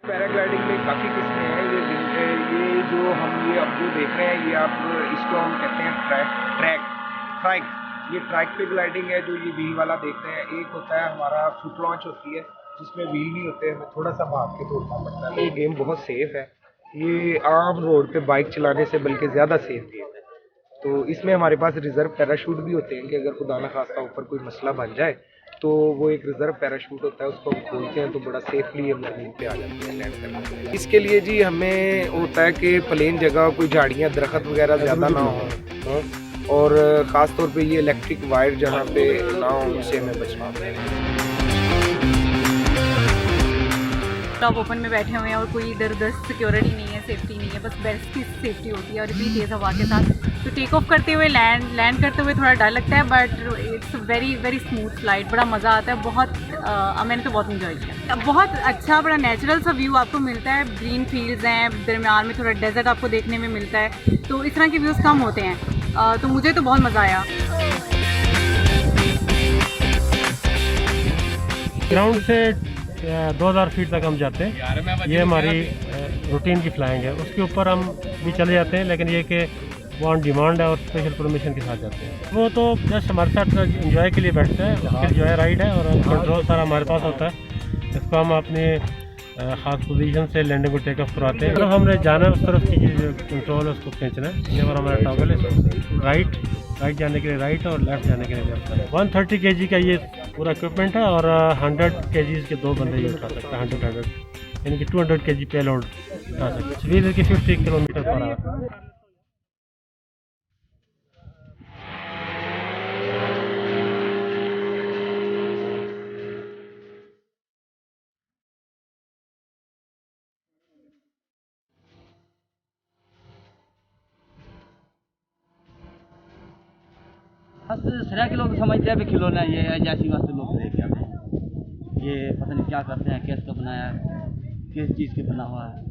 Paragliding में काफ़ी किस्में हैं। ये जो हम ये अब जो देख रहे हैं, ये आप इसको हम कहते हैं ट्रैक। ये ट्रैक पे ग्लाइडिंग है जो ये व्हील वाला देख रहे हैं। एक होता है हमारा फुट लॉन्च होती है जिसमें व्हील नहीं होते, हमें थोड़ा सा भाग के तोड़ना पड़ता है। ये गेम बहुत सेफ है, ये आम रोड पे बाइक चलाने से बल्कि ज़्यादा सेफ गेम है। तो इसमें हमारे पास रिजर्व पैराशूट भी होते हैं कि अगर खुदा न खास्ता ऊपर कोई मसला बन जाए तो वो एक रिजर्व पैराशूट होता है, उसको हम खोलते हैं तो बड़ा सेफली हम ज़मीन पे आ जाते हैं लैंड करने के लिए। इसके लिए जी हमें होता है कि प्लेन जगह कोई झाड़ियाँ दरख्त वगैरह ज़्यादा ना हो, और ख़ास तौर पे ये इलेक्ट्रिक वायर जहाँ पे ना हो उससे हमें बचना होता है। आप ओपन में बैठे हुए हैं और कोई इधर उधर सिक्योरिटी नहीं है, सेफ्टी नहीं है, बस बेस्ट की सेफ्टी होती है और इतनी तेज़ हवा के साथ। तो टेक ऑफ करते हुए लैंड करते हुए थोड़ा डर लगता है, but it's very very smooth flight, बड़ा मज़ा आता है। बहुत मैंने तो बहुत इंजॉय किया। बहुत अच्छा बड़ा नेचुरल सा व्यू आपको मिलता है, ग्रीन फील्ड्स हैं, दरमियान में थोड़ा डेजर्ट आपको देखने में मिलता है, तो इस तरह के व्यूज़ कम होते हैं। तो मुझे तो बहुत मज़ा आया। ग्राउंड से 2000 फीट तक हम जाते हैं। ये हमारी रूटीन की फ्लाइंग है, उसके ऊपर हम भी चले जाते हैं, लेकिन ये कि वो ऑन डिमांड है और स्पेशल परमिशन के साथ जाते हैं। वो तो जस्ट हमारे साथ एंजॉय के लिए बैठते हैं, उसके एंजॉय राइड है और कंट्रोल सारा हमारे पास होता है। इसको हम अपने ख़ास पोजीशन से लैंडिंग को टेक ऑफ कराते हैं। मतलब हमने जाना है उस तरफ की जो कंट्रोल है उसको खींचना है। ये हमारा टॉगल है, राइट जाने के लिए राइट और लेफ्ट जाने के लिए लेफ्ट। 130 kg का ये पूरा इक्विपमेंट है और 100 kg के 2 बंदे ये उठा सकते हैं। 100 यानी कि 200 kg पेलोड उठा सकते हैं। स्पीड की 50 किलोमीटर पर आवर। बस सरा के लोग समझते हैं भी खिलौना ये है, जैसी वास्ते लोग देख के आते हैं। ये पता नहीं क्या करते हैं, कैसे का बनाया है, किस चीज़ के बना हुआ है।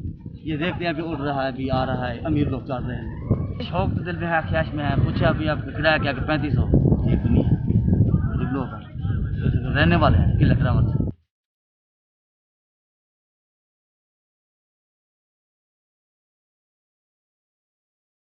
ये देखते हैं अभी उड़ रहा है, अभी आ रहा है, अमीर लोग चल रहे हैं। शौक तो दिल में है, ख्याश में है। पूछा अभी आप किराया क्या कि 3500 एक दुनिया है, गरीब लोग हैं, रहने वाले हैं किला करावत।